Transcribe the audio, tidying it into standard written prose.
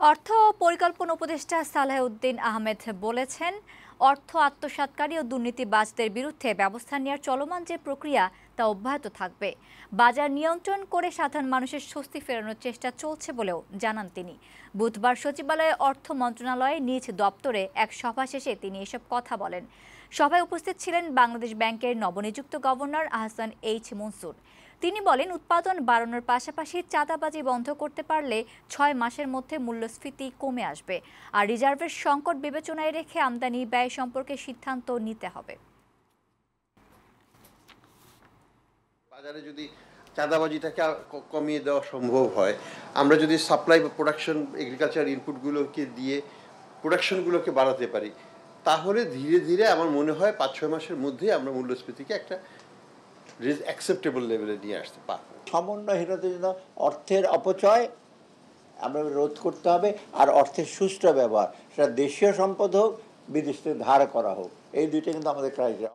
অর্থ ও পরিকল্পনা উপদেষ্টা সালেহউদ্দিন আহমেদ বলেছেন, অর্থ আত্মসাৎকারী ও দুর্নীতিবাজদের বিরুদ্ধে ব্যবস্থা নেওয়ার চলমান যে প্রক্রিয়া তা অব্যাহত থাকবে। বাজার নিয়ন্ত্রণ করে সাধারণ মানুষের স্বস্তি ফেরানোর চেষ্টা চলছে বলেও জানান তিনি। বুধবার সচিবালয়ে অর্থ মন্ত্রণালয়ে নিজ দপ্তরে এক সভা শেষে তিনি এসব কথা বলেন। সভায় উপস্থিত ছিলেন বাংলাদেশ ব্যাংকের নবনিযুক্ত গভর্নর আহসান এইচ মনসুর। তিনি বলেন, উৎপাদন বাড়ানোর পাশাপাশি চাঁদাবাজি বন্ধ করতে পারলে ৬ মাসের মধ্যে মূল্যস্ফীতি কমে আসবে। আর রিজার্ভের সংকট বিবেচনায় রেখে আমদানি ব্যয় সম্পর্কে সিদ্ধান্ত নিতে হবে। বাজারে যদি চাঁদাবাজিটাকে কমিয়ে দেওয়া সম্ভব হয়, আমরা যদি সাপ্লাই বা প্রোডাকশন এগ্রিকালচার ইনপুটগুলোকে দিয়ে প্রোডাকশনগুলোকে বাড়াতে পারি, তাহলে ধীরে ধীরে আমার মনে হয় ৫-৬ মাসের মধ্যেই আমরা মূল্যস্ফীতিকে একটা অ্যাকসেপ্টেবল লেভেলে নিয়ে আসতে পারবো। সমন্বয়হীনতার জন্য অর্থের অপচয় আমরা রোধ করতে হবে, আর অর্থের সুষ্ঠু ব্যবহার, সেটা দেশীয় সম্পদ হোক, বিদেশ থেকে ধার করা হোক, এই দুইটা কিন্তু আমাদের ক্রাইটেরিয়া।